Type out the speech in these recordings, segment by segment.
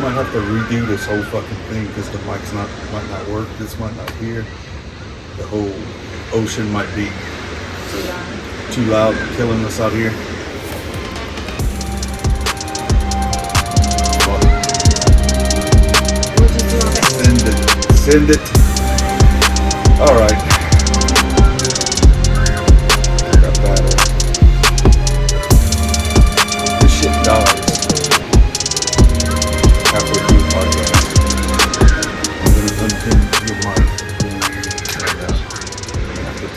might have to redo this whole fucking thing because the might not work. This might not hear. The whole ocean might be too loud, killing us out here. Send it. All right. Got battle. This shit dies halfway through the podcast. I'm gonna unpin your mic.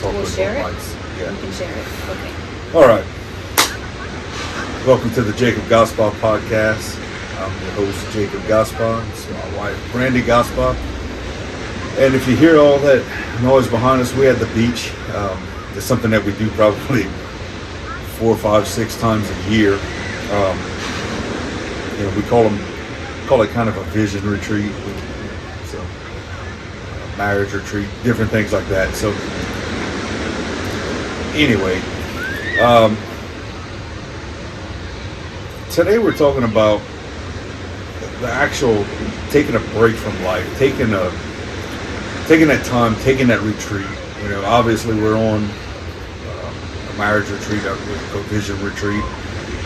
We'll share it? Yeah. You can share it. Okay. All right. Welcome to the Jacob Gospel podcast. I'm your host, Jacob Gospel. This is my wife, Brandy Gospel. And if you hear all that noise behind us, we're at the beach. It's something that we do probably 4, 5, 6 times a year. We call it kind of a vision retreat, so marriage retreat, different things like that. So anyway, today we're talking about the actual taking a break from life, taking that time, taking that retreat. Obviously we're on a marriage retreat, a vision retreat.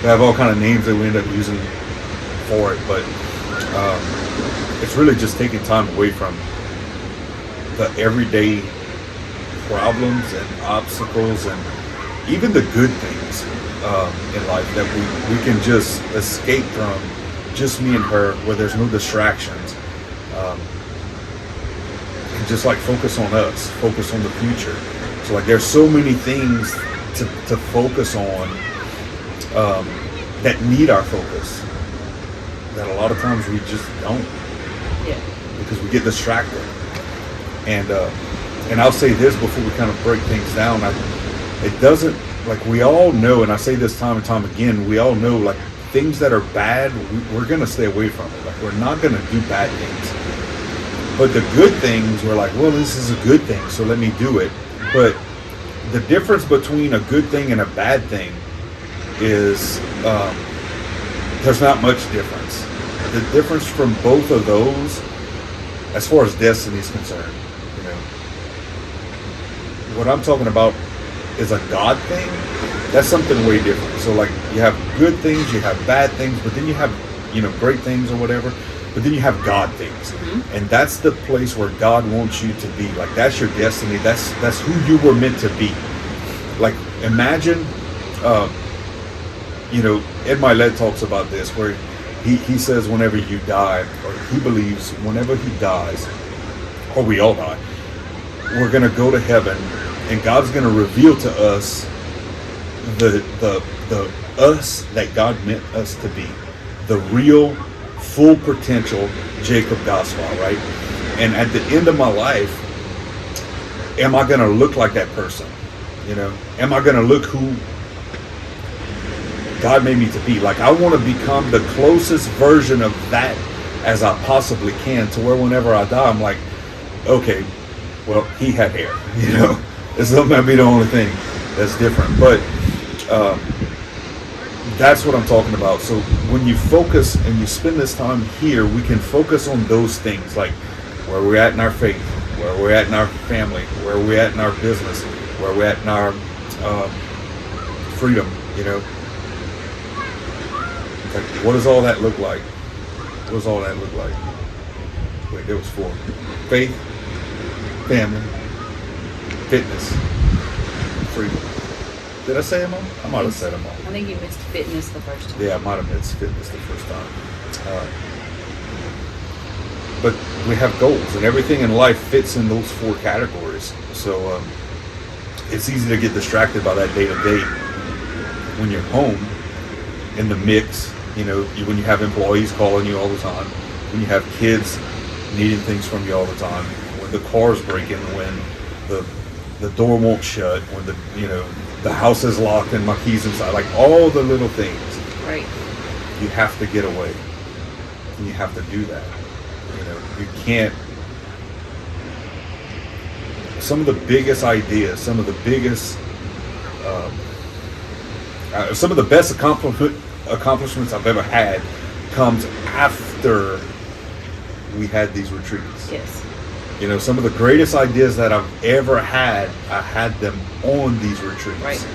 We have all kind of names that we end up using for it, but it's really just taking time away from the everyday problems and obstacles and even the good things in life that we can just escape from, just me and her, where there's no distractions. Just like focus on us, focus on the future. So like there's so many things to focus on that need our focus that a lot of times we just don't. Yeah. Because we get distracted. And I'll say this before we kind of break things down. It doesn't, like we all know, and I say this time and time again, we all know like things that are bad, we're going to stay away from it. Like we're not going to do bad things. But the good things, we're like, well, this is a good thing, so let me do it. But the difference between a good thing and a bad thing is there's not much difference. The difference from both of those, as far as destiny is concerned, what I'm talking about is a God thing. That's something way different. So like you have good things, you have bad things, but then you have, great things or whatever. But then you have God things, and that's the place where God wants you to be. Like that's your destiny. That's who you were meant to be. Like imagine, Ed Milet talks about this, where he says whenever you die, or he believes whenever he dies, or we all die, we're gonna go to heaven, and God's gonna reveal to us the us that God meant us to be, the real, full potential Jacob Gospel, right? And at the end of my life, am I going to look like that person? Am I going to look who God made me to be? Like I want to become the closest version of that as I possibly can, to where whenever I die, I'm like, okay, well, he had hair, It's not going to be the only thing that's different. But that's what I'm talking about. So when you focus and you spend this time here, we can focus on those things, like where we're at in our faith, where we're at in our family, where we're at in our business, where we're at in our freedom, Like, what does all that look like? What does all that look like? Wait, there was 4. Faith, family, fitness, freedom. Did I say them all? I might have said them all. I think you missed fitness the first time. Yeah, I might have missed fitness the first time. But we have goals, and everything in life fits in those 4 categories. So it's easy to get distracted by that day to day when you're home in the mix. When you have employees calling you all the time, when you have kids needing things from you all the time, when the car's breaking, when the door won't shut, when the house is locked and my keys inside, like all the little things. Right. You have to get away. And you have to do that. You can't. Some of the biggest ideas, some of the biggest, some of the best accomplishments I've ever had comes after we had these retreats. Yes. You know, some of the greatest ideas that I've ever had, I had them on these retreats. Right.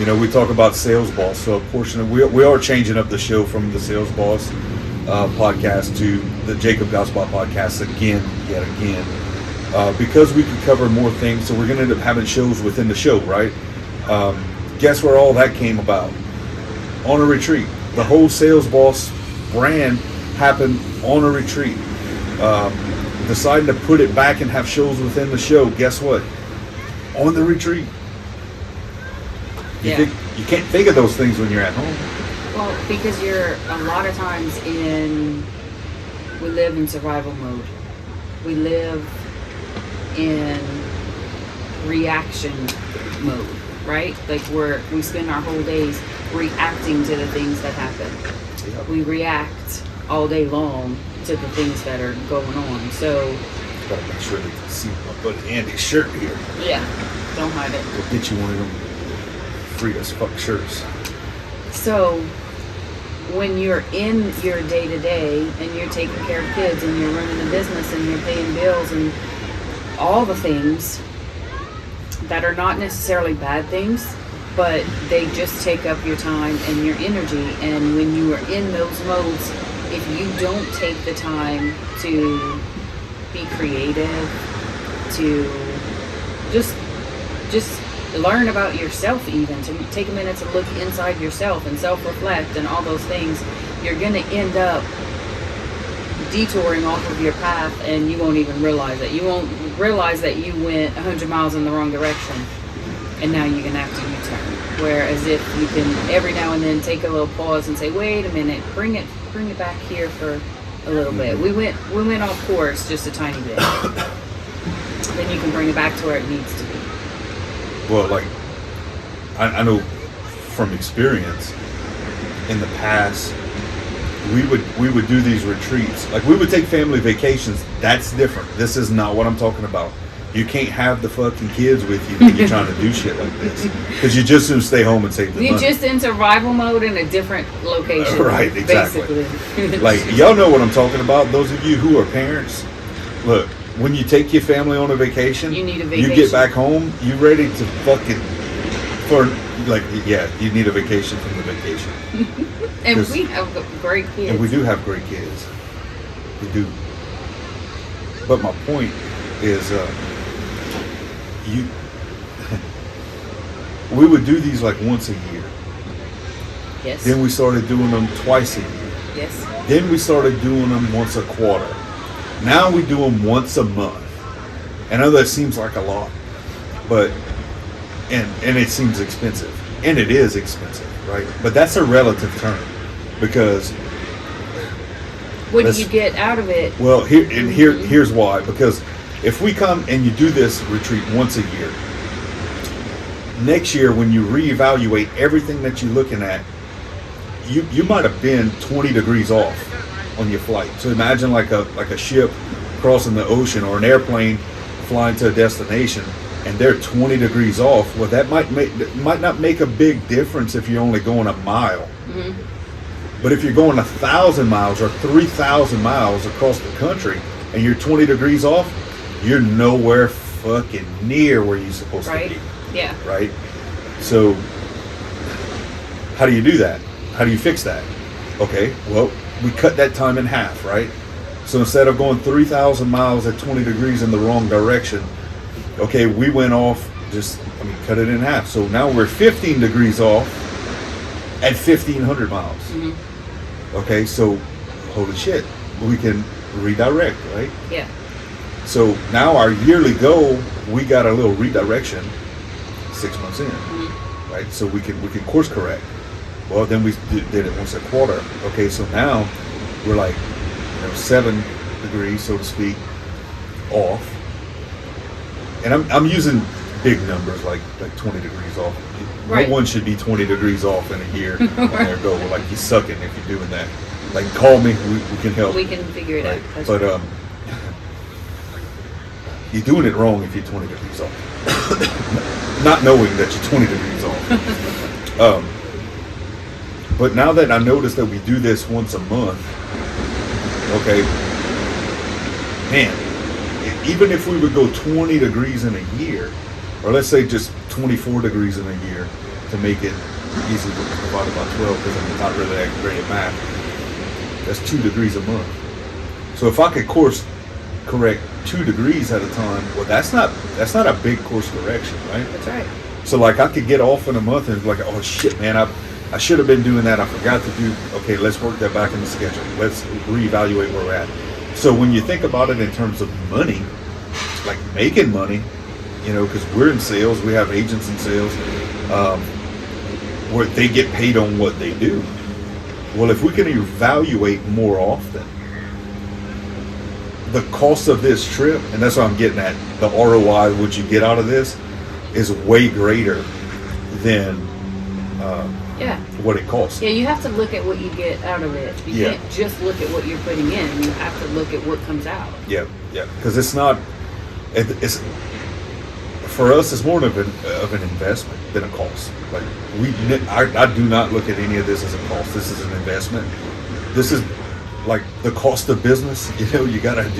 You know, we talk about Sales Boss, so a portion of we are changing up the show from the Sales Boss podcast to the Jacob Gospel podcast yet again, because we could cover more things. So we're going to end up having shows within the show, right? Guess where all that came about? On a retreat. The whole Sales Boss brand happened on a retreat. Deciding to put it back and have shows within the show. Guess what? On the retreat. You can't think of those things when you're at home. Well, because you're a lot of times we live in survival mode. We live in reaction mode, right? Like we spend our whole days reacting to the things that happen. Yeah. We react all day long to the things that are going on. So Gotta make sure they can see my buddy Andy's shirt here. yeah, don't hide it. We'll get you one of them free as fuck shirts. So when you're in your day-to-day and you're taking care of kids and you're running a business and you're paying bills and all the things that are not necessarily bad things, but they just take up your time and your energy. And when you are in those modes, if you don't take the time to be creative, to just learn about yourself, even to take a minute to look inside yourself and self-reflect and all those things, you're going to end up detouring off of your path, and you won't even realize it. You won't realize that you went 100 miles in the wrong direction, and now you're going to have to U-turn. Whereas if you can every now and then take a little pause and say, wait a minute, bring it back here for a little bit. We went off course just a tiny bit. Then you can bring it back to where it needs to be. Well, like, I know from experience in the past, we would do these retreats. Like, we would take family vacations. That's different. This is not what I'm talking about. You can't have the fucking kids with you when you're trying to do shit like this, because you just soon stay home and save the money. You're just in survival mode in a different location. Right, exactly. Basically. Like, y'all know what I'm talking about. Those of you who are parents, look, when you take your family on a vacation, You need a vacation. You get back home, you ready to fucking you need a vacation from the vacation. And we have great kids. And we do have great kids. We do. But my point is, we would do these like once a year. Yes. Then we started doing them twice a year. Yes. Then we started doing them once a quarter. Now we do them once a month. I know that seems like a lot, but and it seems expensive, and it is expensive, right? But that's a relative term, because What do you get out of it? well, here's why. Because if we come and you do this retreat once a year, next year when you reevaluate everything that you're looking at, you might have been 20 degrees off on your flight. So imagine like a ship crossing the ocean, or an airplane flying to a destination, and they're 20 degrees off. Well, that might not make a big difference if you're only going a mile. Mm-hmm. But if you're going 1,000 miles or 3,000 miles across the country and you're 20 degrees off, you're nowhere fucking near where you're supposed Right. to be. Yeah. Right? So how do you do that? How do you fix that? Okay, well, we cut that time in half, right? So instead of going 3,000 miles at 20 degrees in the wrong direction, okay, we went off, cut it in half. So now we're 15 degrees off at 1,500 miles. Mm-hmm. Okay, so holy shit, we can redirect, right? Yeah. So now our yearly goal, we got a little redirection 6 months in, Mm-hmm. right? So we can course correct. Well, then we did it once a quarter. Okay, so now we're like 7 degrees, so to speak, off. And I'm using big numbers like 20 degrees off. Right. No one should be 20 degrees off in a year on their goal. Like, you're sucking if you're doing that. Like, call me, we can help. We can figure it Right. out. That's But right. You're doing it wrong if you're 20 degrees off. Not knowing that you're 20 degrees off. But now that I notice that we do this once a month, okay, man, even if we would go 20 degrees in a year, or let's say just 24 degrees in a year to make it easy to divide by 12, because I'm not really that great at math, that's 2 degrees a month. So if I could course correct 2 degrees at a time, well, that's not a big course correction, right? That's right. So like I could get off in a month and be like, oh shit, man, I should have been doing that. I forgot to do. Okay, let's work that back in the schedule. Let's reevaluate where we're at. So when you think about it in terms of money, like making money, you know, because we're in sales, we have agents in sales, where they get paid on what they do. Well, if we can evaluate more often the cost of this trip, and that's what I'm getting at, the ROI, what you get out of this, is way greater than what it costs. Yeah, you have to look at what you get out of it. You can't just look at what you're putting in. You have to look at what comes out. Yeah, because it's for us, it's more of an investment than a cost. Like I do not look at any of this as a cost. This is an investment. This is like the cost of business. You know, you gotta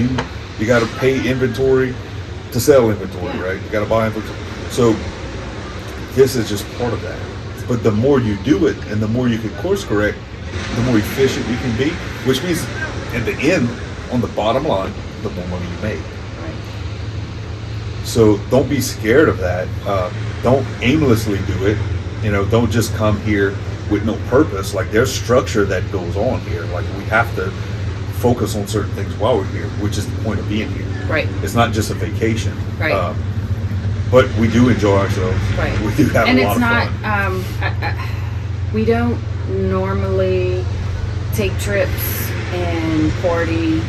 pay inventory to sell inventory, right? You gotta buy inventory. So this is just part of that. But the more you do it, and the more you can course correct, the more efficient you can be. Which means, in the end, on the bottom line, the more money you make. So don't be scared of that. Don't aimlessly do it. You know, don't just come here with no purpose. Like there's structure that goes on here. Like we have to focus on certain things while we're here, which is the point of being here. Right. It's not just a vacation. Right. But we do enjoy ourselves. Right. We do have a lot of fun. And it's not. We don't normally take trips and party.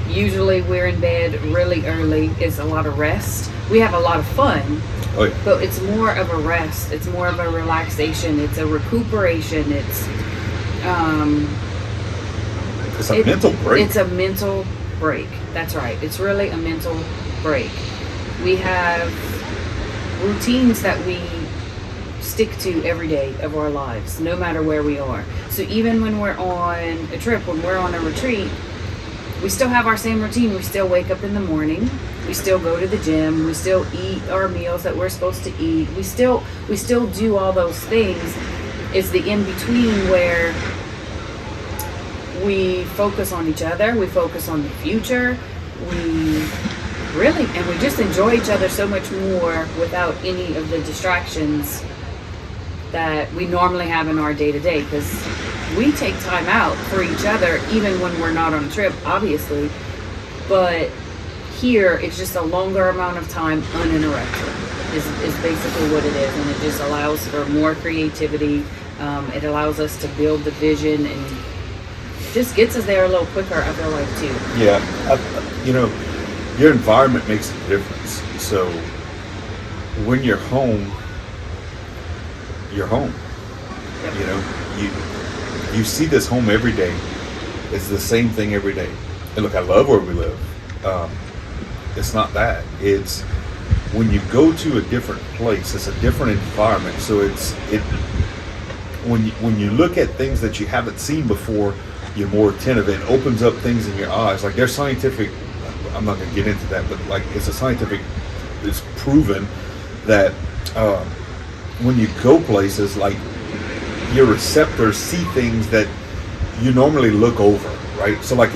Usually we're in bed really early. It's a lot of rest. We have a lot of fun, but it's more of a rest. It's more of a relaxation. It's a recuperation. It's a mental break. It's a mental break. That's right. It's really a mental break. We have routines that we stick to every day of our lives, no matter where we are. So even when we're on a trip, when we're on a retreat, we still have our same routine. We still wake up in the morning. We still go to the gym. We still eat our meals that we're supposed to eat. We still do all those things. It's the in-between where we focus on each other. We focus on the future. We just enjoy each other so much more without any of the distractions that we normally have in our day-to-day, because we take time out for each other even when we're not on a trip, obviously, but here it's just a longer amount of time uninterrupted is basically what it is, and it just allows for more creativity. It allows us to build the vision and just gets us there a little quicker, I feel like, too. Yeah, your environment makes a difference. So when you're home, you're home. Yep. You know, you see this home every day. It's the same thing every day. And look, I love where we live. It's not that. It's when you go to a different place, it's a different environment. So when you look at things that you haven't seen before, you're more attentive. It opens up things in your eyes. Like there's scientific, I'm not going to get into that, but like it's proven that when you go places, like your receptors see things that you normally look over, right? So like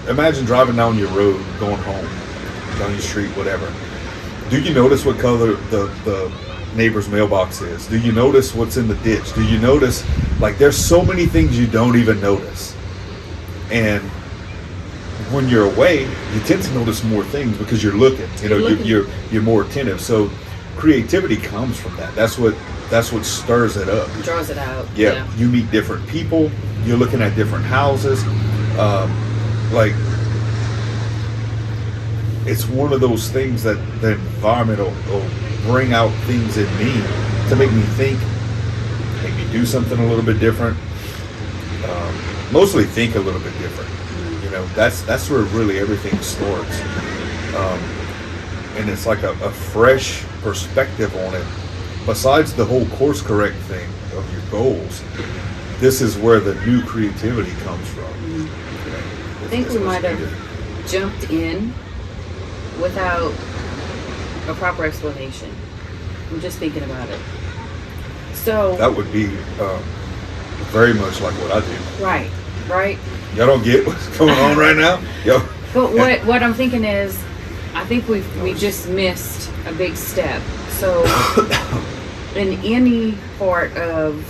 imagine driving down your road, going home, down your street, whatever. Do you notice what color the neighbor's mailbox is? Do you notice what's in the ditch? Do you notice, like there's so many things you don't even notice. And when you're away, you tend to notice more things because you're looking, you're more attentive. So creativity comes from that. That's what stirs it up. Draws it out. Yeah. You meet different people. You're looking at different houses. Like it's one of those things that the environment will bring out things in me to make me think, make me do something a little bit different. Mostly think a little bit different. You know, that's where really everything starts. And it's like a fresh perspective on it. Besides the whole course correct thing of your goals, this is where the new creativity comes from. think we might have jumped in without a proper explanation. I'm just thinking about it. So that would be very much like what I do. Right. Y'all don't get what's going on right now? Yo. But what I'm thinking is, I think we just missed a big step. So in any part of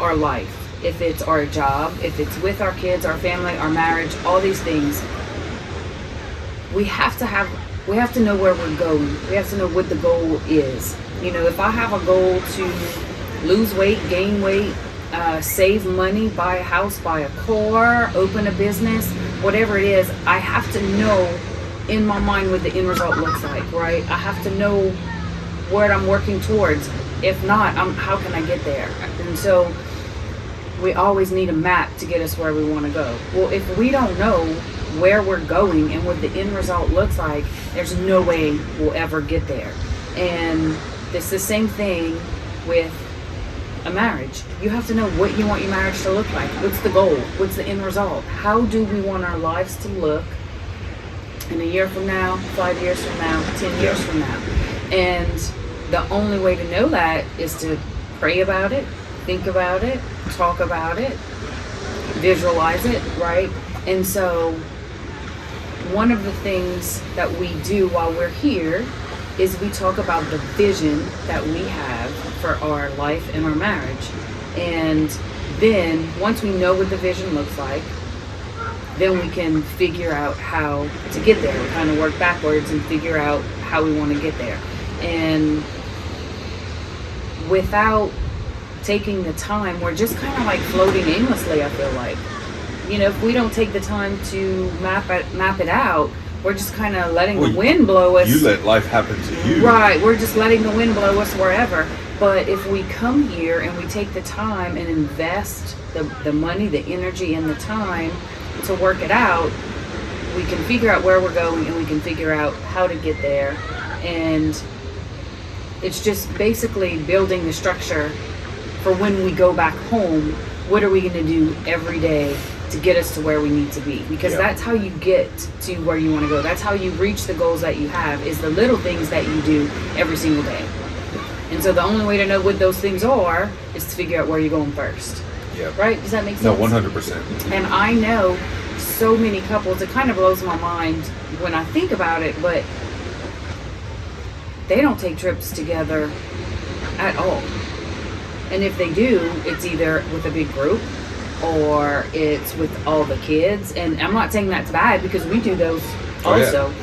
our life, if it's our job, if it's with our kids, our family, our marriage, all these things, we have to know where we're going. We have to know what the goal is. If I have a goal to lose weight, gain weight, save money, buy a house, buy a car, open a business, whatever it is, I have to know in my mind what the end result looks like, right? I have to know what I'm working towards. If not, how can I get there? And so we always need a map to get us where we want to go. Well, if we don't know where we're going and what the end result looks like, there's no way we'll ever get there. And it's the same thing with a marriage. You have to know what you want your marriage to look like. What's the goal? What's the end result? How do we want our lives to look in a year from now, 5 years from now, 10 years from now? And the only way to know that is to pray about it, think about it, talk about it, visualize it, right? And so one of the things that we do while we're here is we talk about the vision that we have for our life and our marriage. And then once we know what the vision looks like, then we can figure out how to get there. We kind of work backwards and figure out how we want to get there. And without taking the time, we're just kind of like floating aimlessly, I feel like. If we don't take the time to map it out, we're just kind of letting the wind blow us. You let life happen to you. Right, we're just letting the wind blow us wherever. But if we come here and we take the time and invest the money, the energy, and the time to work it out, we can figure out where we're going and we can figure out how to get there. And it's just basically building the structure for when we go back home. What are we going to do every day to get us to where we need to be? Because that's how you get to where you want to go. That's how you reach the goals that you have, is the little things that you do every single day. And so the only way to know what those things are is to figure out where you're going first. Yeah. Right? Does that make sense? No, 100%. And I know so many couples, it kind of blows my mind when I think about it, but they don't take trips together at all. And if they do, it's either with a big group or it's with all the kids. And I'm not saying that's bad, because we do those also. Yeah.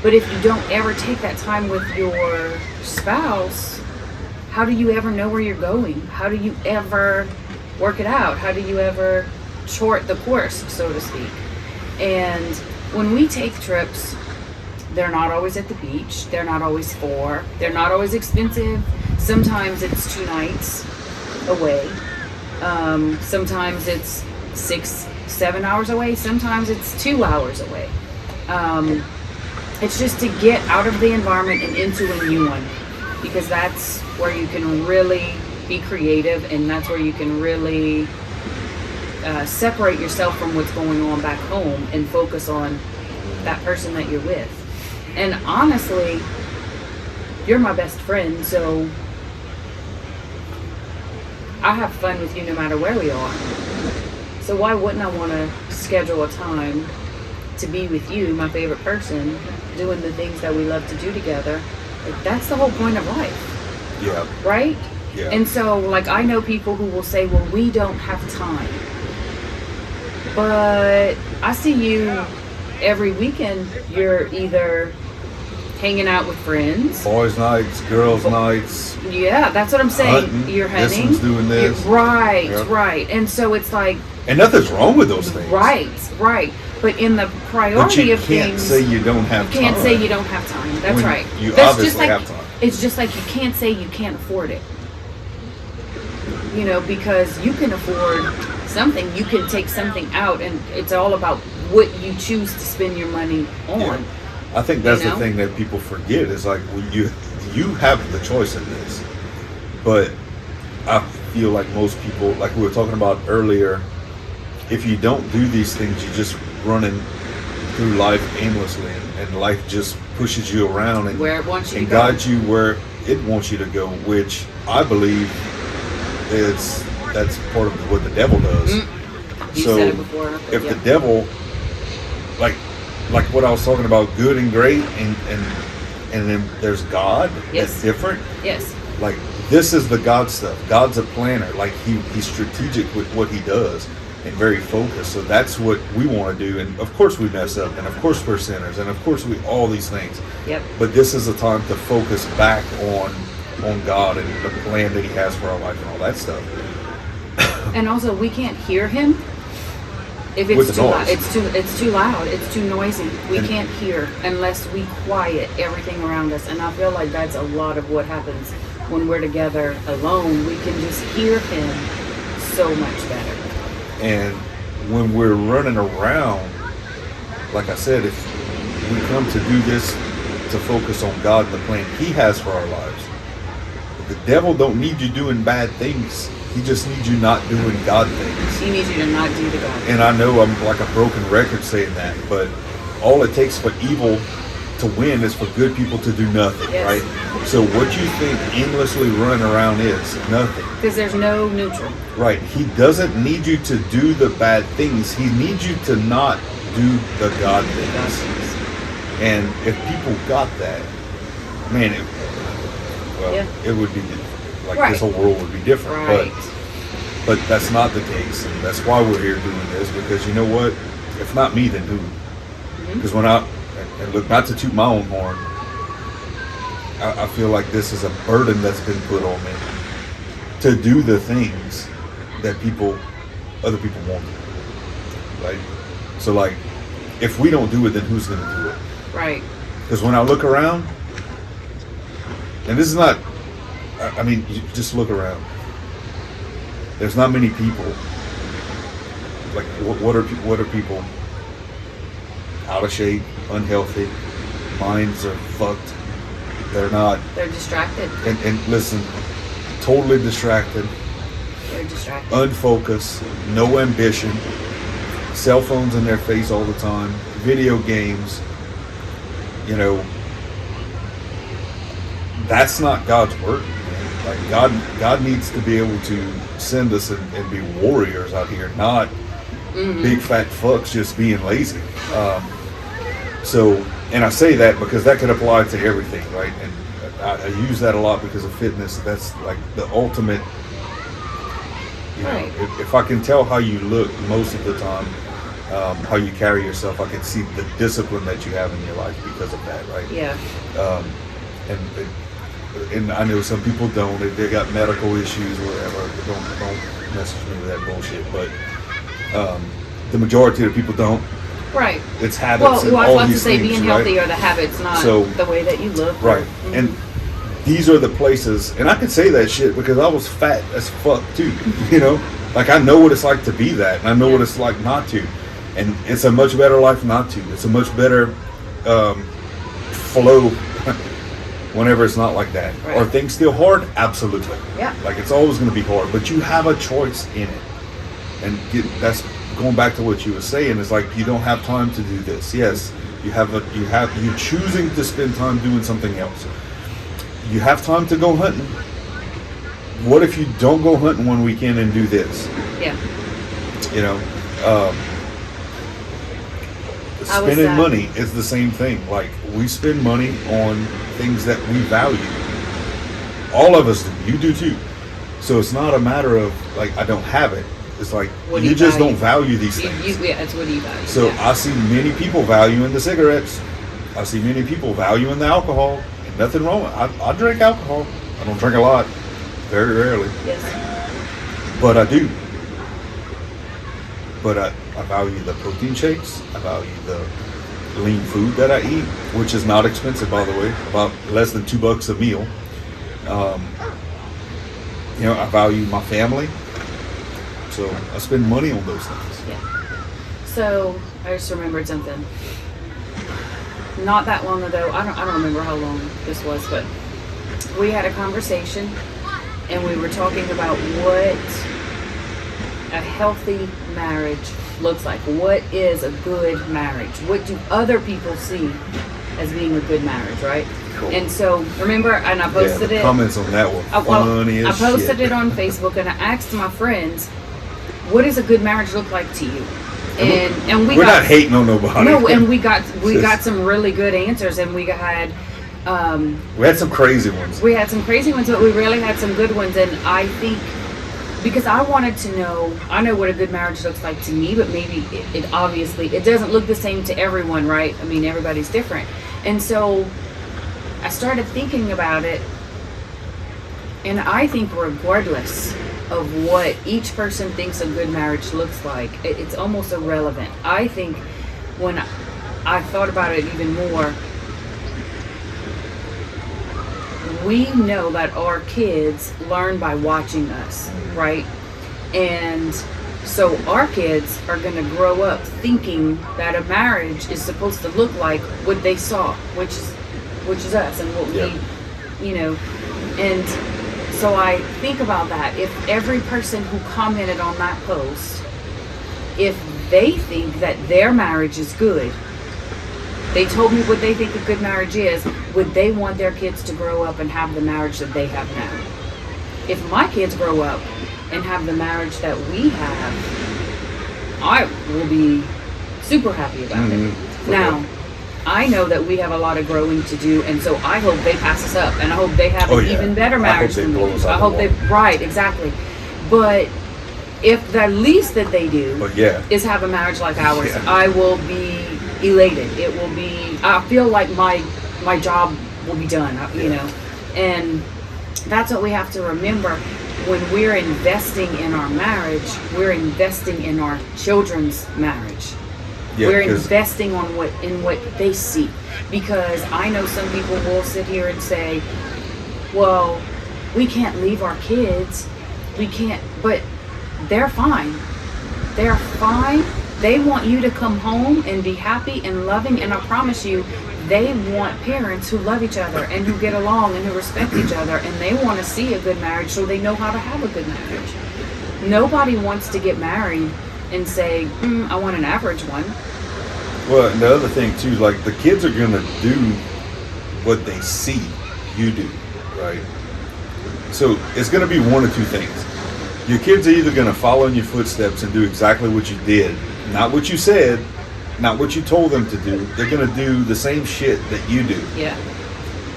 But if you don't ever take that time with your spouse, how do you ever know where you're going? How do you ever work it out? How do you ever chart the course, so to speak? And when we take trips, they're not always at the beach. They're not always they're not always expensive. Sometimes it's 2 nights away. Sometimes it's 6-7 hours away. Sometimes it's 2 hours away. It's just to get out of the environment and into a new one, because that's where you can really be creative, and that's where you can really separate yourself from what's going on back home and focus on that person that you're with. And honestly, you're my best friend, so I have fun with you no matter where we are. So why wouldn't I want to schedule a time to be with you, my favorite person, doing the things that we love to do together? Like, that's the whole point of life. Yeah. Right? Yeah. And so, like, I know people who will say, well, we don't have time. But I see you every weekend. You're either hanging out with friends. Boys' nights, girls' nights. Yeah, that's what I'm saying. Hunting. You're hunting. This one's doing this. Right, Yep. right. And so it's like... And nothing's wrong with those things. Right. But in the priority of things... But you can't say you don't have time. You can't say you don't have time. That's when right. You That's obviously just like, have time. It's just like you can't say you can't afford it. Because you can afford something. You can take something out, and it's all about what you choose to spend your money on. Yeah. I think that's the thing that people forget, is like, when you have the choice in this. But I feel like most people, like we were talking about earlier, if you don't do these things, you're just running through life aimlessly, and life just pushes you around and where it wants you and to go. guides you where it wants you to go, which I believe that's part of what the devil does. You So said it before. if Yep. the devil, like what I was talking about, good and great, and then there's God. Yes. That's different. Yes. Like, this is the God stuff. God's a planner. Like, he's strategic with what he does and very focused. So that's what we want to do. And of course we mess up, and of course we're sinners, and of course we all these things. Yep. But this is a time to focus back on God and the plan that he has for our life and all that stuff. And also, we can't hear him if With it's the too loud. noise. It's too loud. It's too noisy. We And- can't hear unless we quiet everything around us. And I feel like that's a lot of what happens when we're together alone. We can just hear him so much better. And when we're running around, like I said, if we come to do this to focus on God and the plan he has for our lives, the devil don't need you doing bad things. He just needs you not doing God things. He needs you to not do the God. And I know I'm like a broken record saying that, but all it takes for evil to win is for good people to do nothing, Yes. right? So what you think aimlessly running around is nothing. Because there's no neutral. Right. He doesn't need you to do the bad things. He needs you to not do the God things. And if people got that, man, it would be like Right. this whole world would be different. Right. But that's not the case, and that's why we're here doing this. Because you know what? If not me, then who? Because when and look, not to toot my own horn, I feel like this is a burden that's been put on me to do the things that other people want to do. Right? So like, if we don't do it, then who's going to do it? Right. Because when I look around, and this is not, I mean, you just look around. There's not many people. Like, what are people? Out of shape, unhealthy, minds are fucked. They're distracted. And listen, totally distracted, They're distracted. unfocused, no ambition, cell phones in their face all the time, video games. You know, that's not God's work, man. Like, God needs to be able to send us and be warriors out here, not big fat fucks just being lazy. So, and I say that because that could apply to everything, right? And I use that a lot because of fitness. That's like the ultimate, you know, Right. if I can tell how you look most of the time, how you carry yourself, I can see the discipline that you have in your life because of that, right? Yeah. And I know some people don't. They got medical issues, whatever. Don't message me with that bullshit. But the majority of the people don't. Right. It's habits and Well, I all was about to these say things, being right? healthy are the habits, not So- the way that you look. Right. Mhm. And these are the places, and I can say that shit because I was fat as fuck too. You know, like I know what it's like to be that, and I know what it's like not to. And it's a much better life not to. It's a much better flow whenever it's not like that. Right. Are things still hard? Absolutely. Yeah. Like it's always going to be hard, but you have a choice in it. And that's going back to what you were saying. Is like you don't have time to do this. Yes, you're choosing to spend time doing something else. You have time to go hunting. What if you don't go hunting one weekend and do this? Yeah. You know, spending money is the same thing. Like we spend money on things that we value. All of us do. You do too. So it's not a matter of like I don't have it. It's like What do you you just value? don't value these things. Yeah, that's what you value. So yeah. I see many people valuing the cigarettes. I see many people valuing the alcohol. And nothing wrong with it. I drink alcohol. I don't drink a lot. Very rarely. Yes. But I do. But I value the protein shakes. I value the lean food that I eat, which is not expensive, by the way. About less than $2 a meal. You know, I value my family. So I spend money on those things. Yeah. So I just remembered something. Not that long ago, I don't remember how long this was, but we had a conversation and we were talking about a healthy marriage looks like. What is a good marriage? What do other people see as being a good marriage, right? Cool. And so, remember, and I posted the it. Comments on that were funny as I posted shit. it on Facebook, and I asked my friends, "What does a good marriage look like to you?" And we're not hating on nobody. No, and we got some really good answers, and we had some crazy ones. We had some crazy ones, but we really had some good ones. And I think, because I wanted to know, I know what a good marriage looks like to me, but maybe it obviously, it doesn't look the same to everyone, right? I mean, everybody's different. And so I started thinking about it, and I think regardless of what each person thinks a good marriage looks like, it's almost irrelevant. I think when I thought about it even more, we know that our kids learn by watching us, right? And so our kids are going to grow up thinking that a marriage is supposed to look like what they saw, which is us and what we, and so I think about that. If every person who commented on that post, if they think that their marriage is good, they told me what they think a good marriage is, would they want their kids to grow up and have the marriage that they have now? If my kids grow up and have the marriage that we have, I will be super happy about it. Now, I know that we have a lot of growing to do, and so I hope they pass us up, and I hope they have an even better marriage than we do. I hope they, right, exactly. But if the least that they do is have a marriage like ours, I will be elated. It will be, I feel like my job will be done, and that's what we have to remember. When we're investing in our marriage, we're investing in our children's marriage. We're investing in what they see, because I know some people will sit here and say, well, we can't leave our kids, we can't, but they're fine. They're fine. They want you to come home and be happy and loving, and I promise you, they want parents who love each other and who get along and who respect each other, and they want to see a good marriage so they know how to have a good marriage. Nobody wants to get married and say, I want an average one. Well, and the other thing too, like, the kids are going to do what they see you do, right? So it's going to be one or two things. Your kids are either going to follow in your footsteps and do exactly what you did, not what you said, not what you told them to do. They're going to do the same shit that you do. Yeah.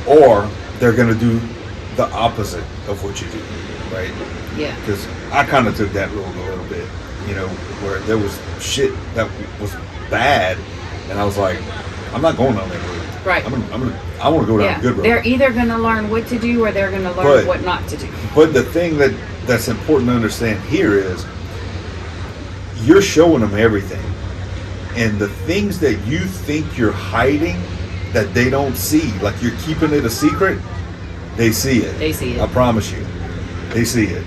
Or they're going to do the opposite of what you do, right? Yeah. Because I kind of took that road a little bit, where there was shit that was bad, and I was like, I'm not going down that road. Right. I want to go down a good road. They're either going to learn what to do, or they're going to learn what not to do. But the thing that's important to understand here is you're showing them everything. And the things that you think you're hiding that they don't see, like you're keeping it a secret, they see it. They see it. I promise you. They see it.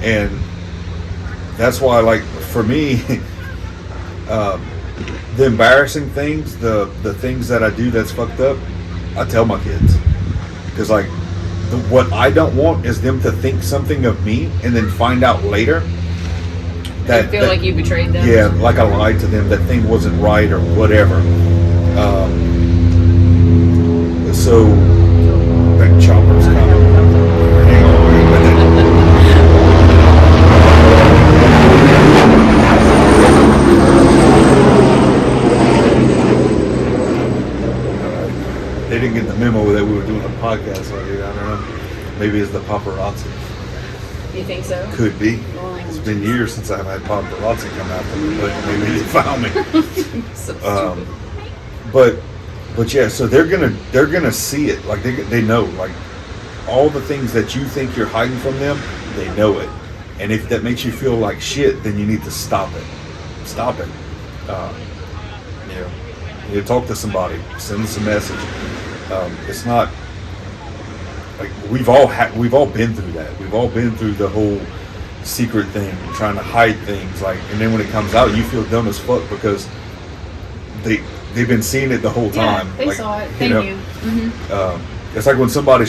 And that's why, like, for me, the embarrassing things, the things that I do that's fucked up, I tell my kids. Because, like, what I don't want is them to think something of me and then find out later that you feel like you betrayed them. Yeah, like I lied to them. That thing wasn't right or whatever. So that chopper's coming. Hang on, wait a minute. They didn't get the memo that we were doing a podcast right here. I don't know. Maybe it's the paparazzi. You think so? Could be. It's been years since I've had paparazzi come after me, but maybe they found me. So but yeah, so they're gonna see it. Like they know, like, all the things that you think you're hiding from them, they know it. And if that makes you feel like shit, then you need to stop it. Stop it. You talk to somebody, send us a message. It's not like we've all been through that. We've all been through the whole secret thing, trying to hide things, like, and then when it comes out, you feel dumb as fuck because they've been seeing it the whole time. Yeah, they saw it. They knew. Mm-hmm. It's like when somebody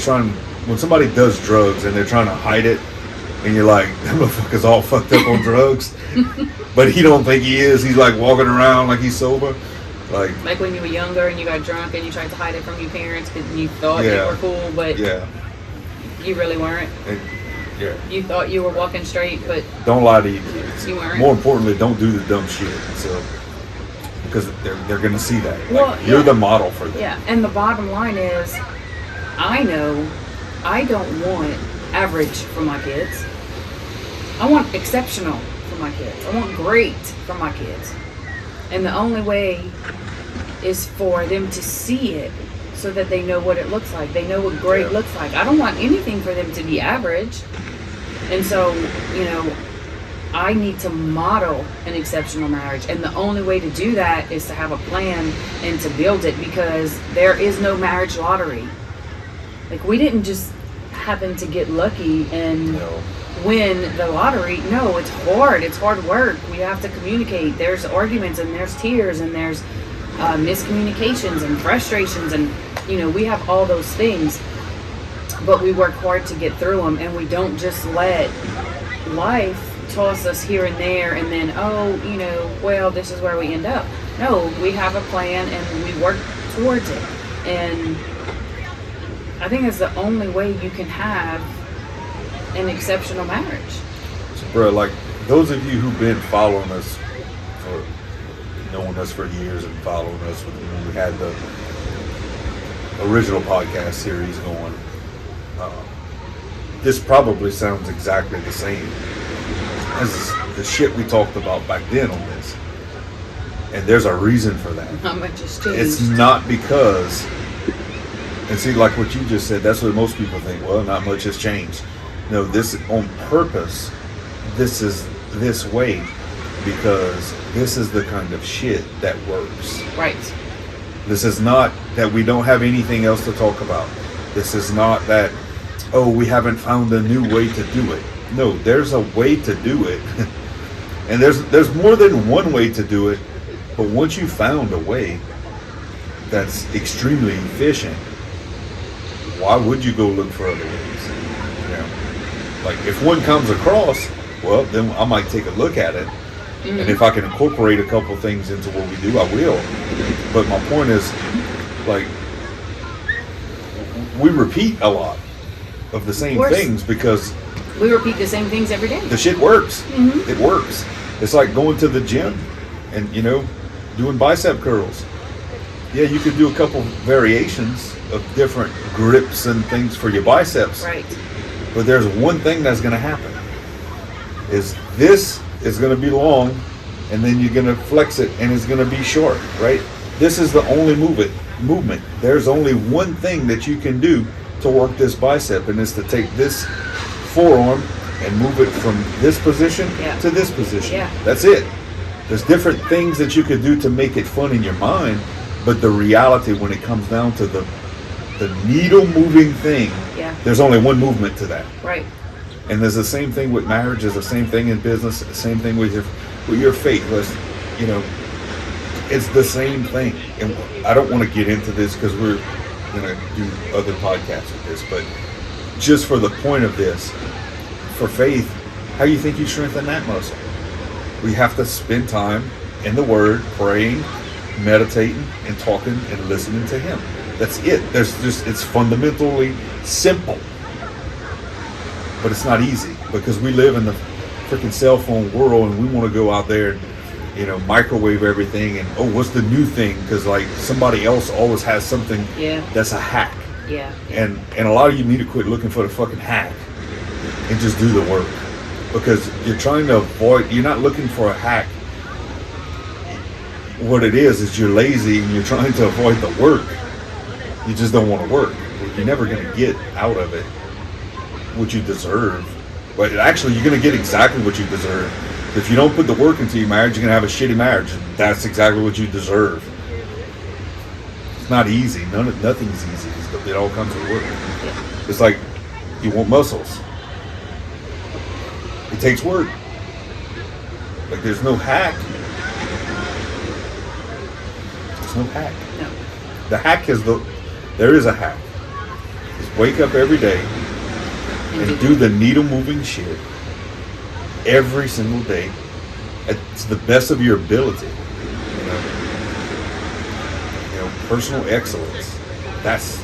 does drugs and they're trying to hide it, and you're like, that motherfucker's all fucked up on drugs, but he don't think he is. He's like walking around like he's sober. Like when you were younger and you got drunk and you tried to hide it from your parents because you thought you were cool, but you really weren't. You thought you were walking straight, but don't lie to your kids. You weren't. More importantly, don't do the dumb shit. So because they're going to see that. Well, you're the model for them. Yeah, and the bottom line is, I know I don't want average for my kids. I want exceptional for my kids. I want great for my kids. And the only way is for them to see it so that they know what it looks like. They know what great looks like. I don't want anything for them to be average. And so, I need to model an exceptional marriage. And the only way to do that is to have a plan and to build it, because there is no marriage lottery. Like, we didn't just happen to get lucky and win the lottery. No, it's hard. It's hard work. We have to communicate. There's arguments and there's tears and there's miscommunications and frustrations, and we have all those things, but we work hard to get through them, and we don't just let life toss us here and there and then this is where we end up. No, we have a plan and we work towards it, and I think that's the only way you can have an exceptional marriage. So, bro, like those of you who've been following us for knowing us for years and following us when we had the original podcast series going, this probably sounds exactly the same as the shit we talked about back then on this. And there's a reason for that. Not much has changed. It's not because, and see, like what you just said, that's what most people think, well, not much has changed. No, this on purpose, this is this way because this is the kind of shit that works. Right. This is not that we don't have anything else to talk about. This is not that, we haven't found a new way to do it. No, there's a way to do it. And there's more than one way to do it. But once you found a way that's extremely efficient, why would you go look for other ways? Like if one comes across, well, then I might take a look at it. Mm-hmm. And if I can incorporate a couple things into what we do, I will. But my point is, like, we repeat a lot of the same things because we repeat the same things every day. The shit works. Mm-hmm. It works. It's like going to the gym and, doing bicep curls. Yeah, you could do a couple variations of different grips and things for your biceps. Right. But there's one thing that's going to happen. Is this is going to be long, and then you're going to flex it, and it's going to be short, right? This is the only movement. There's only one thing that you can do to work this bicep, and it's to take this forearm and move it from this position to this position. Yeah. That's it. There's different things that you could do to make it fun in your mind, but the reality when it comes down to the needle moving thing, there's only one movement to that. Right. And there's the same thing with marriage, there's the same thing in business, the same thing with your faith. It's the same thing. And I don't want to get into this because we're going to do other podcasts with this, but just for the point of this, for faith, how do you think you strengthen that muscle? We have to spend time in the Word, praying, meditating, and talking and listening to Him. That's it. It's fundamentally simple. But it's not easy because we live in the freaking cell phone world and we want to go out there and, microwave everything and, what's the new thing? Because, like, somebody else always has something that's a hack. Yeah. And a lot of you need to quit looking for the fucking hack and just do the work. Because you're trying to avoid, you're not looking for a hack. What it is you're lazy and you're trying to avoid the work. You just don't want to work. You're never going to get out of it what you deserve. But actually, you're going to get exactly what you deserve. If you don't put the work into your marriage, you're going to have a shitty marriage. And that's exactly what you deserve. It's not easy. Nothing's easy. It all comes with work. It's like you want muscles. It takes work. Like there's no hack. There's no hack. No. The hack is there is a hack. Just wake up every day and do the needle moving shit every single day to the best of your ability. Personal excellence. That's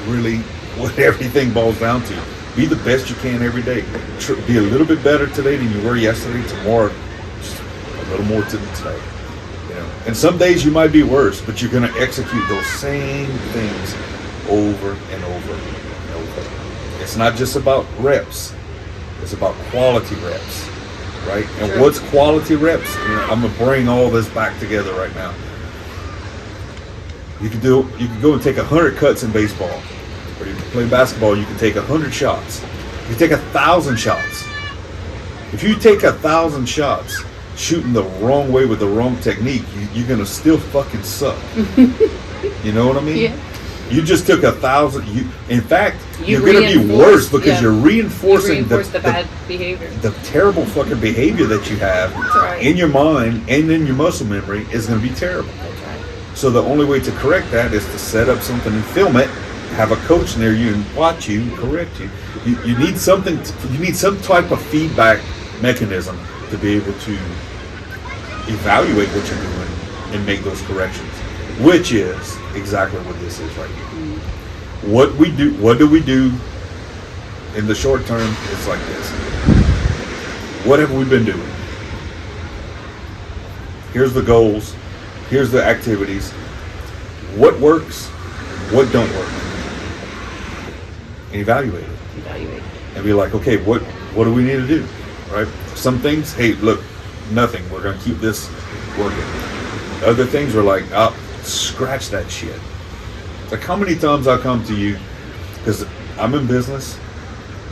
really what everything boils down to. Be the best you can every day. Be a little bit better today than you were yesterday. Tomorrow, just a little more to today. And some days you might be worse, but you're going to execute those same things over and over and over. It's not just about reps. It's about quality reps, right? And True. What's quality reps? I'm going to bring all this back together right now. You can go and take 100 cuts in baseball, or you can play basketball. You can take 100 shots. You can take 1,000 shots. If you take 1,000 shots shooting the wrong way with the wrong technique, you're gonna still fucking suck. You know what I mean? Yeah. You just took 1,000. In fact, you're gonna be reinforce- worse because yeah. you're reinforcing You reinforce the bad behavior. the terrible fucking behavior that you have That's right. in your mind and in your muscle memory is gonna be terrible. That's right. So the only way to correct that is to set up something and film it, have a coach near you and watch you, correct you. You need something. You need some type of feedback mechanism to be able to evaluate what you're doing and make those corrections, which is exactly what this is right here. Mm-hmm. What do we do in the short term? It's like this. What have we been doing? Here's the goals. Here's the activities. What works? What don't work? And evaluate it. Evaluate. And be like, okay, what do we need to do? Right? Some things, hey, look, nothing. We're going to keep this working. Other things are like, oh, scratch that shit. Like how many times I come to you, because I'm in business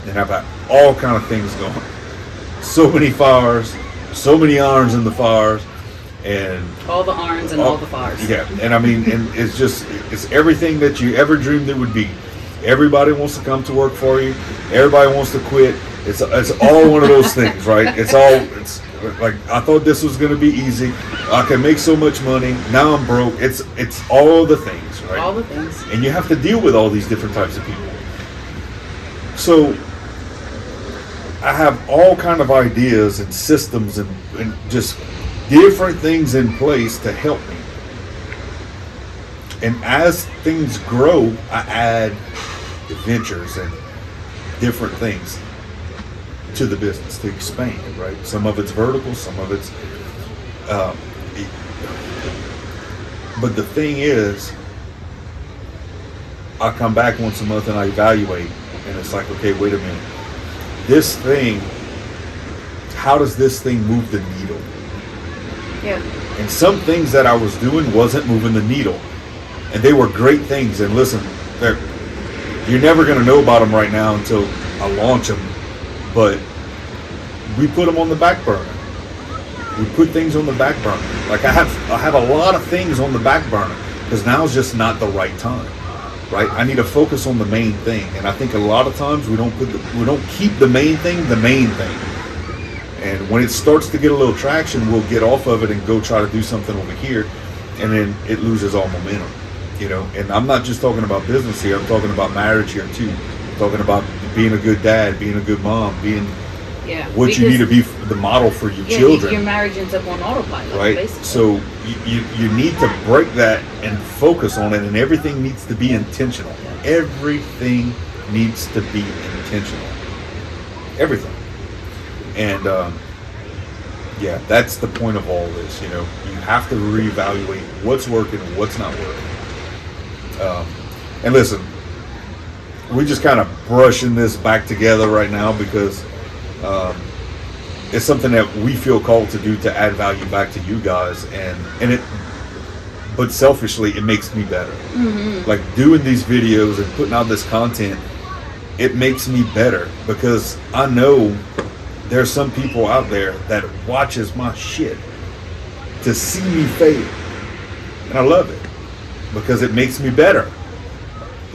and I've got all kind of things going. So many fires, so many irons in the fires, and all the irons and all the fires. Yeah, and I mean, and it's everything that you ever dreamed it would be. Everybody wants to come to work for you. Everybody wants to quit. It's all one of those things, right? It's like I thought this was going to be easy. I can make so much money. Now I'm broke. It's all the things, right? All the things. And you have to deal with all these different types of people. So I have all kind of ideas and systems and just different things in place to help me. And as things grow, I add adventures and different things to the business to expand, right? Some of it's vertical, some of it's but the thing is, I come back once a month and I evaluate, and it's like, okay, wait a minute, this thing, how does this thing move the needle? Yeah. And some things that I was doing wasn't moving the needle, and they were great things. And listen, you're never going to know about them right now until I launch them, but we put them on the back burner. We put things on the back burner. Like I have a lot of things on the back burner because now is just not the right time, right? I need to focus on the main thing, and I think a lot of times we don't keep the main thing. And when it starts to get a little traction, we'll get off of it and go try to do something over here, and then it loses all momentum, And I'm not just talking about business here. I'm talking about marriage here too. I'm talking about being a good dad, being a good mom, being what you need to be the model for your children. Your marriage ends up on autopilot, right? Basically. So you need to break that and focus on it, and everything needs to be intentional. Everything needs to be intentional. Everything. And that's the point of all this. You have to reevaluate what's working and what's not working. And listen, we're just kind of brushing this back together right now because it's something that we feel called to do to add value back to you guys, but selfishly it makes me better. Mm-hmm. Like doing these videos and putting out this content, it makes me better because I know there's some people out there that watches my shit to see me fail, and I love it because it makes me better.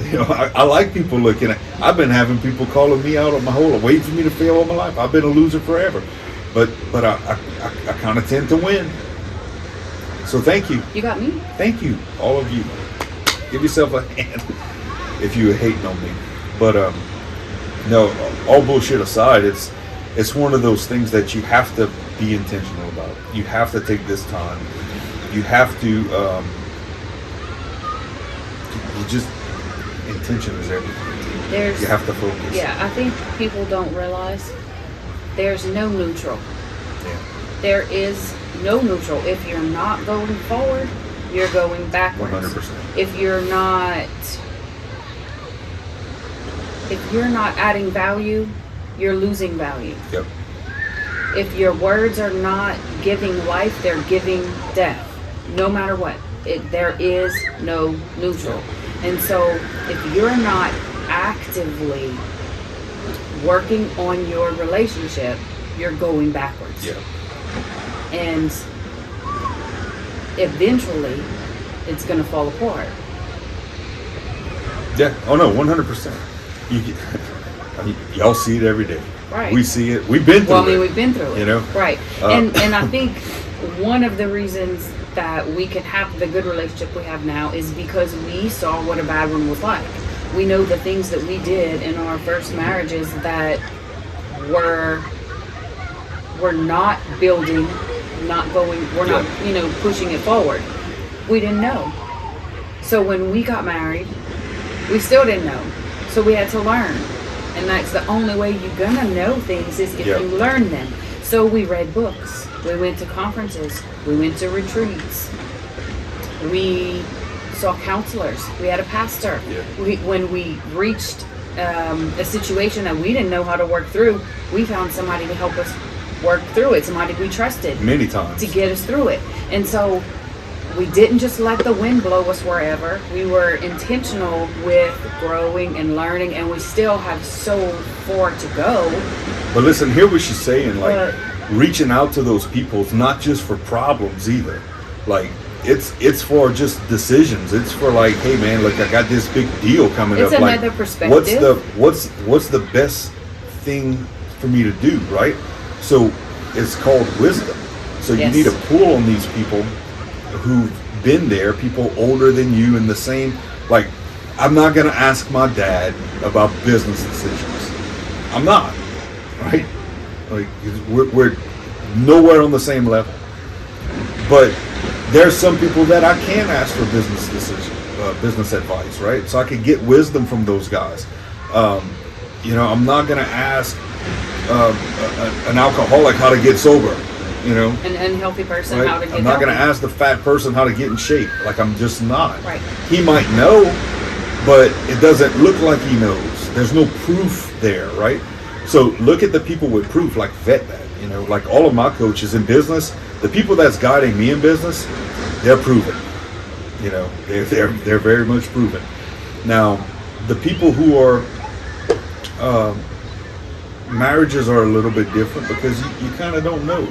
I like people looking at. I've been having people calling me out on my whole, waiting for me to fail all my life. I've been a loser forever, but I kind of tend to win. So thank you. You got me. Thank you, all of you. Give yourself a hand if you hate on me. But No, all bullshit aside, it's one of those things that you have to be intentional about. You have to take this time. You have to. You just intention is everything. You have to focus. Yeah, I think people don't realize there's no neutral. Yeah. There is no neutral. If you're not going forward, you're going backwards. 100%. If you're not adding value, you're losing value. Yep. If your words are not giving life, they're giving death. No matter what. There is no neutral. And so if you're not actively working on your relationship, you're going backwards. Yeah. And eventually it's going to fall apart. Yeah. Oh no, 100%. Y'all see it every day. Right. We see it. We've been through it. Well, I mean, we've been through it. You know? Right. And I think one of the reasons that we can have the good relationship we have now is because we saw what a bad one was like. We know the things that we did in our first marriages that were not building, not going, we're not, pushing it forward. We didn't know. So when we got married, we still didn't know. So we had to learn. And that's the only way you're gonna know things is if you learn them. So we read books. We went to conferences. We went to retreats. We saw counselors. We had a pastor. Yeah. When we reached a situation that we didn't know how to work through, we found somebody to help us work through it. Somebody we trusted. Many times. To get us through it. And so we didn't just let the wind blow us wherever. We were intentional with growing and learning, and we still have so far to go. But listen, hear what she's saying. Like, reaching out to those people is not just for problems either. Like, it's for just decisions. It's for like, hey man, look, I got this big deal coming up. It's another perspective. What's the best thing for me to do, right? So it's called wisdom. So you need to pull on these people who've been there, people older than you in the same, like, I'm not going to ask my dad about business decisions. I'm not, right? Like, we're nowhere on the same level. But there's some people that I can ask for business business advice, right? So I can get wisdom from those guys. I'm not going to ask an alcoholic how to get sober. An unhealthy person, right? How to get I'm not going to healthy. ask the fat person how to get in shape. Like, I'm just not. Right. He might know, but it doesn't look like he knows. There's no proof there, right? So look at the people with proof, like vet that. Like all of my coaches in business, the people that's guiding me in business, they're proven. They're very much proven. Now, the people who are marriages are a little bit different because you kind of don't know,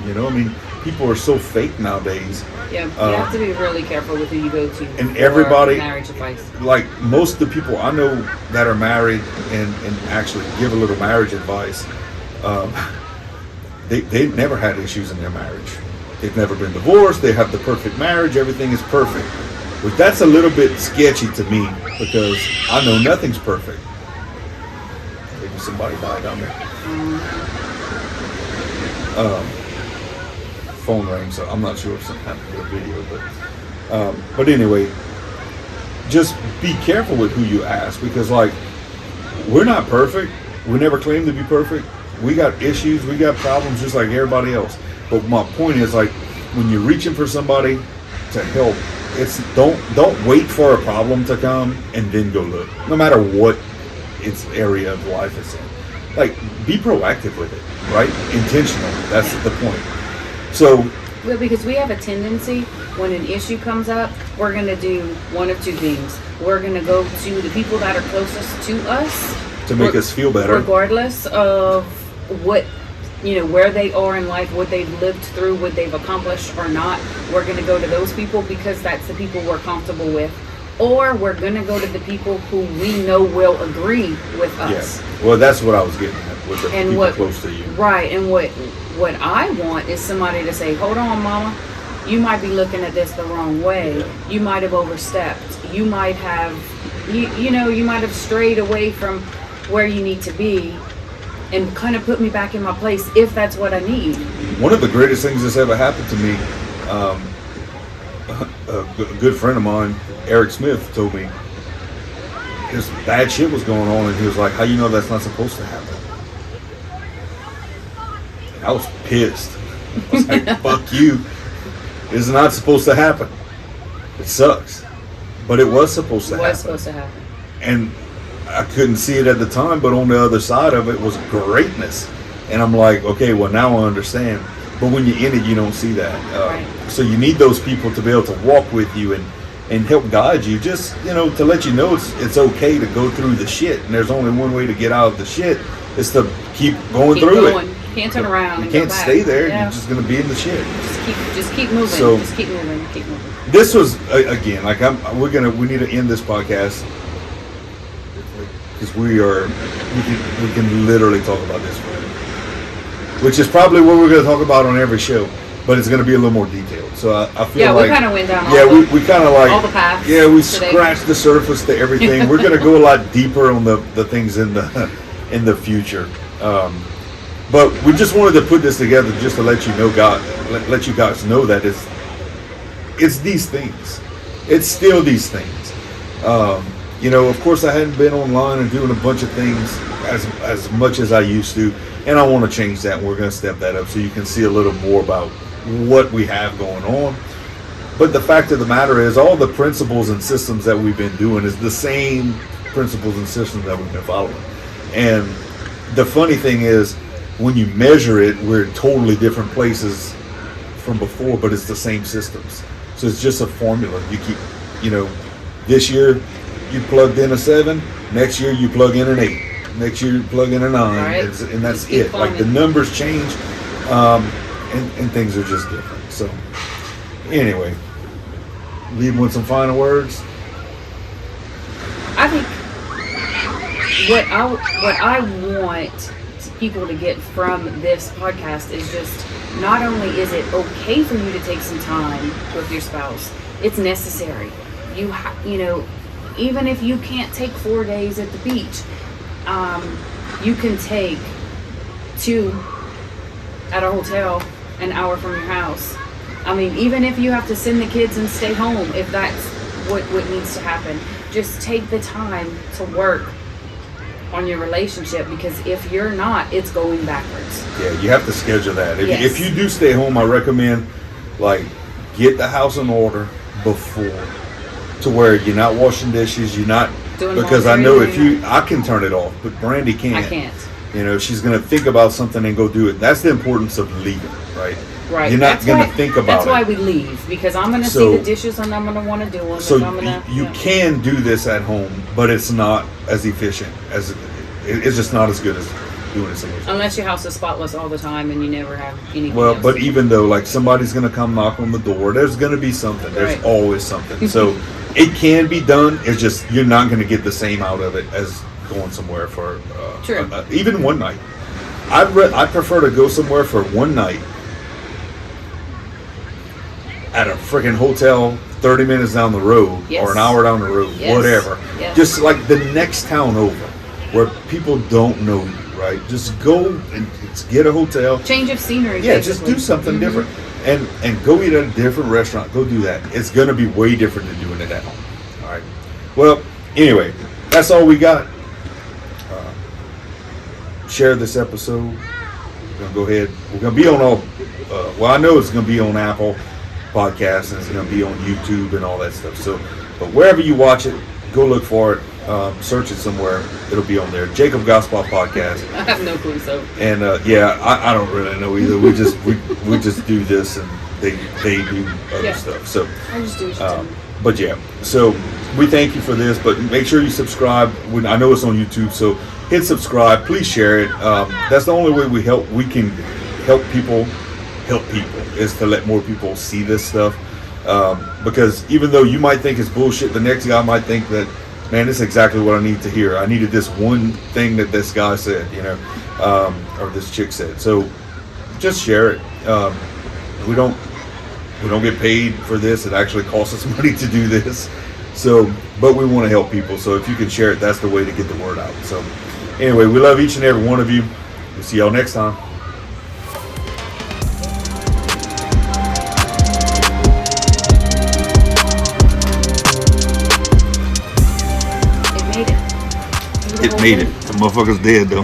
people are so fake nowadays. Yeah, you have to be really careful with who you go to. And everybody, marriage advice. Like most of the people I know that are married and actually give a little marriage advice, they've never had issues in their marriage. They've never been divorced. They have the perfect marriage. Everything is perfect. But that's a little bit sketchy to me because I know nothing's perfect. Maybe somebody died down there. Phone rang, so I'm not sure if something happened to the video, but anyway, just be careful with who you ask because, like, we're not perfect. We never claim to be perfect. We got issues, we got problems just like everybody else. But my point is, like, when you're reaching for somebody to help, it's don't wait for a problem to come and then go look. No matter what its area of life is in. Like, be proactive with it, right? Intentional. That's the point. So, well, because we have a tendency when an issue comes up, we're going to do one of two things. We're going to go to the people that are closest to us to make us feel better, regardless of what, where they are in life, what they've lived through, what they've accomplished or not. We're going to go to those people because that's the people we're comfortable with. Or we're going to go to the people who we know will agree with us. Yeah. Well, that's what I was getting at with the people close to you. Right. And what I want is somebody to say, hold on, mama, you might be looking at this the wrong way. Yeah. You might have overstepped. You might have, you might have strayed away from where you need to be and kind of put me back in my place if that's what I need. One of the greatest things that's ever happened to me, a good friend of mine, Eric Smith, told me this bad shit was going on, and he was like, how you know that's not supposed to happen? And I was pissed. I was like, fuck you. It's not supposed to happen. It sucks. But it was supposed to happen. It was supposed to happen. And I couldn't see it at the time, but on the other side of it was greatness. And I'm like, okay, well, now I understand. But when you're in it, you don't see that. Right. So you need those people to be able to walk with you and help guide you. Just, to let you know it's okay to go through the shit. And there's only one way to get out of the shit is to keep going through it. You can't turn around. You can't stay there. Yeah. You're just going to be in the shit. Just keep moving. So, just keep moving. Keep moving. This was again like we need to end this podcast because we can literally talk about this forever, which is probably what we're going to talk about on every show, but it's going to be a little more detailed. So I feel like we kind of went down. We kind of like all the paths. Yeah, we today. scratched the surface to everything. We're going to go a lot deeper on the things in the future. But we just wanted to put this together just to let you guys know that it's these things. It's still these things. Of course I hadn't been online and doing a bunch of things as much as I used to, and I want to change that. We're going to step that up so you can see a little more about what we have going on. But the fact of the matter is all the principles and systems that we've been doing is the same principles and systems that we've been following. And the funny thing is, when you measure it, we're in totally different places from before, but it's the same systems. So it's just a formula. You keep, this year you plugged in a 7, next year you plug in an 8, next year you plug in a 9, right. And that's it. Like the numbers change, and things are just different. So anyway, leave with some final words. I think what I want people to get from this podcast is just, not only is it okay for you to take some time with your spouse, it's necessary. Even if you can't take 4 days at the beach, you can take 2 at a hotel an hour from your house. I mean, even if you have to send the kids and stay home, if that's what needs to happen, just take the time to work on your relationship, because if you're not, it's going backwards. Yeah, you have to schedule that. Yes. If you do stay home, I recommend get the house in order before, to where you're not washing dishes, you're not doing because I know I can turn it off, but Brandy can't. I can't. She's gonna think about something and go do it. That's the importance of leaving, right? Right. You're not going to think about it. That's why we leave, because I'm going to see the dishes and I'm going to want to do them. So you can do this at home, but it's not as efficient as it's just not as good as doing it somewhere. Unless your house is spotless all the time and you never have anything else. But even though somebody's going to come knock on the door, there's going to be something. There's always something. So it can be done. It's just you're not going to get the same out of it as going somewhere for even one night. I prefer to go somewhere for one night at a freaking hotel 30 minutes down the road or an hour down the road, whatever. Yes. Just like the next town over where people don't know you, right? Just go and get a hotel. Change of scenery. Yeah, just do something different. And go eat at a different restaurant. Go do that. It's going to be way different than doing it at home. All right. Well, anyway, that's all we got. Share this episode. We're going to go ahead. We're going to be on all, I know it's going to be on Apple Podcasts, and it's going to be on YouTube and all that stuff. So, but wherever you watch it, go look for it. Search it somewhere. It'll be on there. Jacob Gospel Podcast. I have no clue. So. And I don't really know either. We just we just do this, and they do other stuff. So I just do it. But yeah, so we thank you for this. But make sure you subscribe. I know it's on YouTube, so hit subscribe. Please share it. That's the only way we can help people is to let more people see this stuff. Because even though you might think it's bullshit, the next guy might think that, man, this is exactly what I need to hear. I needed this one thing that this guy said, or this chick said. So just share it. We don't get paid for this. It actually costs us money to do this. So, but we want to help people. So if you can share it, that's the way to get the word out. So Anyway, we love each and every one of you. We'll see y'all next time. It made it. It made it. The motherfucker's dead though.